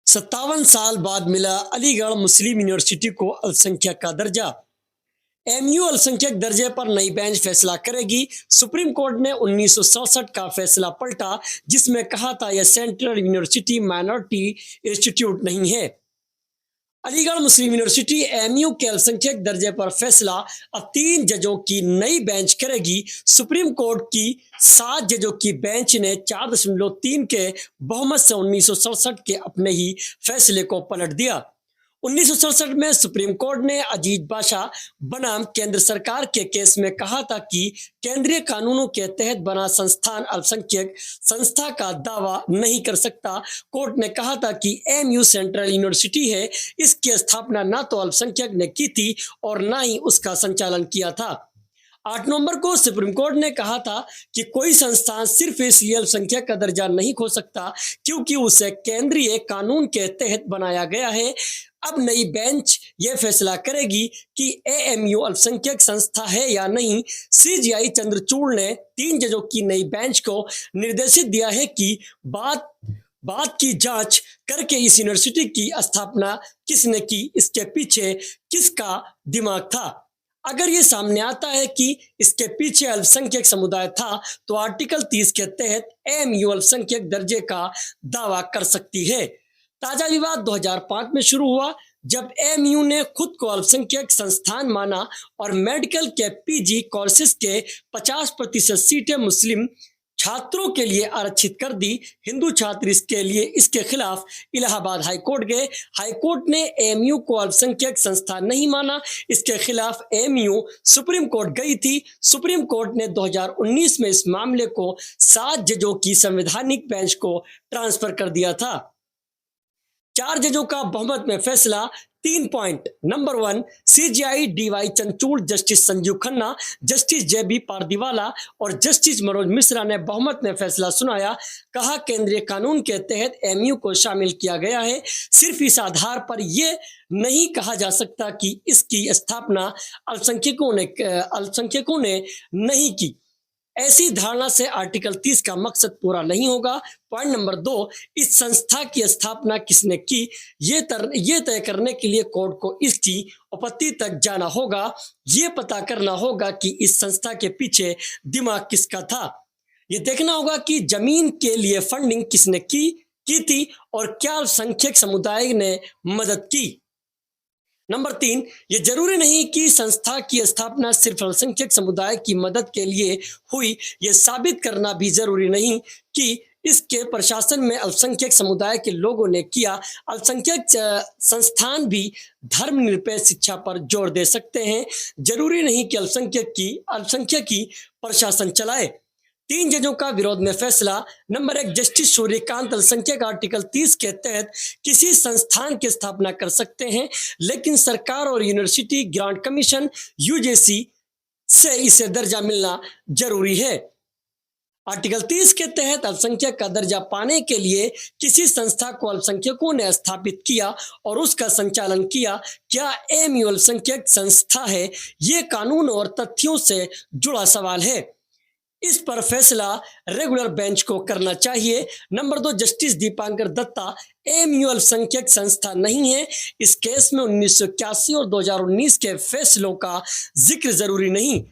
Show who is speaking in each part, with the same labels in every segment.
Speaker 1: 57 साल बाद मिला अलीगढ़ मुस्लिम यूनिवर्सिटी को अल्पसंख्यक का दर्जा। एमयू अल्पसंख्यक दर्जे पर नई बेंच फैसला करेगी। सुप्रीम कोर्ट ने 1967 का फैसला पलटा, जिसमें कहा था यह सेंट्रल यूनिवर्सिटी माइनॉरिटी इंस्टीट्यूट नहीं है। अलीगढ़ मुस्लिम यूनिवर्सिटी एमयू के अल्पसंख्यक दर्जे पर फैसला अब 3 जजों की नई बेंच करेगी। सुप्रीम कोर्ट की 7 जजों की बेंच ने 4.3 के बहुमत से 1967 के अपने ही फैसले को पलट दिया। 1967 में सुप्रीम कोर्ट ने अजीज बाशा बनाम केंद्र सरकार के केस में कहा था कि केंद्रीय कानूनों के तहत बना संस्थान अल्पसंख्यक संस्था का दावा नहीं कर सकता। कोर्ट ने कहा था कि एमयू सेंट्रल यूनिवर्सिटी है, इसकी स्थापना ना तो अल्पसंख्यक ने की थी और ना ही उसका संचालन किया था। 8 नवंबर को सुप्रीम कोर्ट ने कहा था कि कोई संस्थान सिर्फ इसलिए अल्पसंख्यक का दर्जा नहीं खो सकता क्योंकि उसे केंद्रीय कानून के तहत बनाया गया है। अब नई बेंच यह फैसला करेगी कि एएमयू अल्पसंख्यक संस्था है या नहीं। सीजीआई चंद्रचूड़ ने 3 जजों की नई बेंच को निर्देशित दिया है कि बात की जांच करके इस यूनिवर्सिटी की स्थापना किसने की, इसके पीछे किसका दिमाग था। अगर ये सामने आता है कि इसके पीछे अल्पसंख्यक समुदाय था, तो आर्टिकल 30 के तहत एमयू अल्पसंख्यक दर्जे का दावा कर सकती है। ताजा विवाद 2005 में शुरू हुआ, जब एमयू ने खुद को अल्पसंख्यक संस्थान माना और मेडिकल के पीजी कोर्सेज के 50% सीटें मुस्लिम छात्रों के लिए आरक्षित कर दी। हिंदू छात्र इसके खिलाफ इलाहाबाद हाईकोर्ट गए। हाईकोर्ट ने एमयू को अल्पसंख्यक संस्था नहीं माना। इसके खिलाफ एमयू सुप्रीम कोर्ट गई थी। सुप्रीम कोर्ट ने 2019 में इस मामले को 7 जजों की संवैधानिक बेंच को ट्रांसफर कर दिया था। 4 जजों का बहुमत में फैसला। 3 point. Number 1, CJI DY Chandrachud, justice Sanjiv Khanna, justice JB Pardiwala और जस्टिस मनोज मिश्रा ने बहुमत में फैसला सुनाया। कहा केंद्रीय कानून के तहत एमयू को शामिल किया गया है। सिर्फ इस आधार पर यह नहीं कहा जा सकता कि इसकी स्थापना अल्पसंख्यकों ने नहीं की। ऐसी धारणा से आर्टिकल 30 का मकसद पूरा नहीं होगा। पॉइंट नंबर 2, इस संस्था की स्थापना किसने की, ये तय करने के लिए कोर्ट को इसकी उत्पत्ति तक जाना होगा। ये पता करना होगा कि इस संस्था के पीछे दिमाग किसका था। ये देखना होगा कि जमीन के लिए फंडिंग किसने की थी और क्या अल्पसंख्यक समुदाय ने मदद की। नंबर 3, ये जरूरी नहीं कि संस्था की स्थापना सिर्फ अल्पसंख्यक समुदाय की मदद के लिए हुई। ये साबित करना भी जरूरी नहीं कि इसके प्रशासन में अल्पसंख्यक समुदाय के लोगों ने किया। अल्पसंख्यक संस्थान भी धर्मनिरपेक्ष शिक्षा पर जोर दे सकते हैं। जरूरी नहीं कि अल्पसंख्यक की प्रशासन चलाए। 3 जजों का विरोध में फैसला। नंबर 1, जस्टिस सूर्यकांत अल्पसंख्यक आर्टिकल 30 के तहत किसी संस्थान की स्थापना कर सकते हैं, लेकिन सरकार और यूनिवर्सिटी ग्रांट कमीशन यूजीसी से इसे दर्जा मिलना जरूरी है। आर्टिकल 30 के तहत अल्पसंख्यक का दर्जा पाने के लिए किसी संस्था को अल्पसंख्यकों ने स्थापित किया और उसका संचालन किया। क्या एमयू अल्पसंख्यक संस्था है? ये कानून और तथ्यों से जुड़ा सवाल है। इस पर फैसला रेगुलर बेंच को करना चाहिए। Number 2, justice Dipankar Datta, MU अल्पसंख्यक संस्था नहीं है। इस केस में 1981 और 2019 के फैसलों का जिक्र जरूरी नहीं।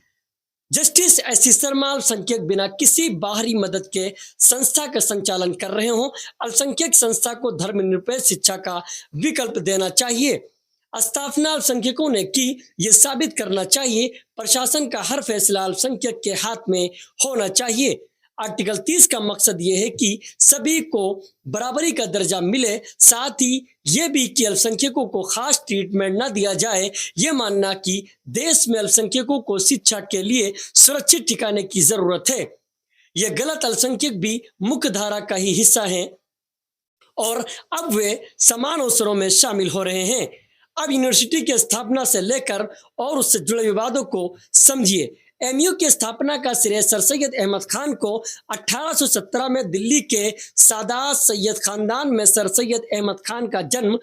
Speaker 1: जस्टिस एससी शर्मा अल्पसंख्यक बिना किसी बाहरी मदद के संस्था का संचालन कर रहे हों। अल्पसंख्यक संस्था को धर्मनिरपेक्ष शिक्षा का विकल्प देना चाहिए। स्थापना अल्पसंख्यकों ने की, ये साबित करना चाहिए। प्रशासन का हर फैसला अल्पसंख्यक के हाथ में होना चाहिए। आर्टिकल 30 का मकसद ये है कि सभी को बराबरी का दर्जा मिले, साथ ही ये भी कि अल्पसंख्यकों को खास ट्रीटमेंट न दिया जाए। ये मानना कि देश में अल्पसंख्यकों को शिक्षा के लिए सुरक्षित ठिकाने की जरूरत है। ये गलत। अल्पसंख्यक भी मुख्य धारा का ही हिस्सा है और अब वे समान अवसरों में शामिल हो रहे हैं। अब यूनिवर्सिटी की स्थापना से लेकर और उससे जुड़े विवादों को समझिए। एमयू की स्थापना का श्रेय सर सैयद अहमद खान को 1817 में दिल्ली के सादात सैयद खानदान में सर सैयद अहमद खान का जन्म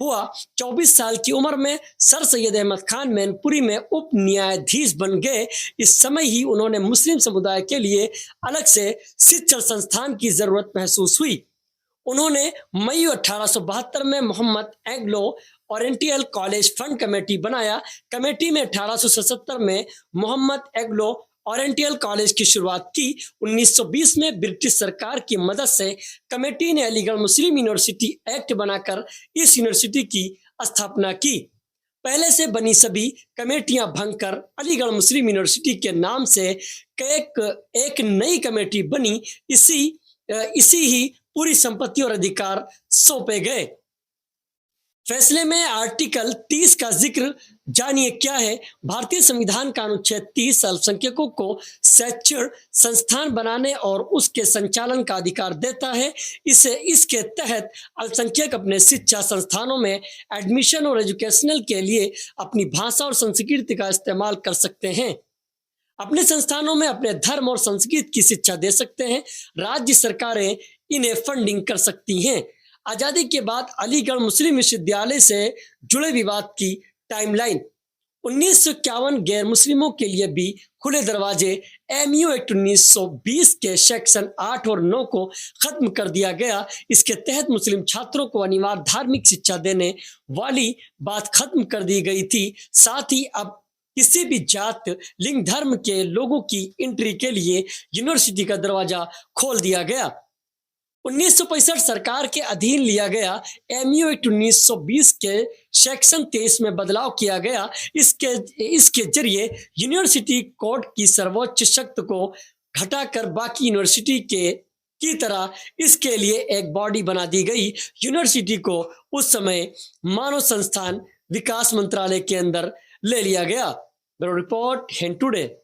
Speaker 1: हुआ। 24 साल की उम्र में सर सैयद अहमद खान मैनपुरी में उप न्यायाधीश बन गए। इस समय ही उन्होंने मुस्लिम समुदाय के लिए अलग से शिक्षण संस्थान की जरूरत महसूस हुई। उन्होंने मई 1872 में Mohammed Anglo Oriental College fund committee बनाया। कमेटी में 1877 में मोहम्मद एंग्लो ओरिएंटल कॉलेज की शुरुआत की। 1920 में ब्रिटिश सरकार की मदद से कमेटी ने अलीगढ़ मुस्लिम यूनिवर्सिटी एक्ट बनाकर इस यूनिवर्सिटी की स्थापना की। पहले से बनी सभी कमेटियां भंग कर अलीगढ़ मुस्लिम यूनिवर्सिटी के नाम से एक नई कमेटी बनी। इसी ही पूरी संपत्ति और अधिकार सौंपे गए। फैसले में आर्टिकल 30 का जिक्र जानिए क्या है। भारतीय संविधान का अनुच्छेद 30 अल्पसंख्यकों को शैक्षणिक संस्थान बनाने और उसके संचालन का अधिकार देता है। इसके तहत अल्पसंख्यक अपने शिक्षा संस्थानों में एडमिशन और एजुकेशनल के लिए अपनी भाषा और संस्कृति का इस्तेमाल कर सकते हैं। अपने संस्थानों में अपने धर्म और संस्कृति की शिक्षा दे सकते हैं। राज्य सरकारें इन्हें फंडिंग कर सकती हैं। आजादी के बाद अलीगढ़ मुस्लिम विश्वविद्यालय से जुड़े विवाद की टाइमलाइन। 1951 गैर मुस्लिमों के लिए भी खुले दरवाजे एमयू एक्ट 1920 के सेक्शन 8 और 9 को खत्म कर दिया गया। इसके तहत मुस्लिम छात्रों को अनिवार्य धार्मिक शिक्षा देने वाली बात खत्म कर दी गई थी। साथ ही अब किसी भी जात, लिंग, धर्म के लोगों की एंट्री के लिए यूनिवर्सिटी का दरवाजा खोल दिया गया। 1965 सरकार के अधीन लिया गया एमयू एक्ट 1920 के सेक्शन 23 में बदलाव किया गया। इसके जरिए यूनिवर्सिटी कोड की सर्वोच्च शक्ति को घटाकर बाकी यूनिवर्सिटी की तरह इसके लिए एक बॉडी बना दी गई। यूनिवर्सिटी को उस समय मानव संस्थान विकास मंत्रालय के अंदर ले लिया गया। Bureau report, Hind today.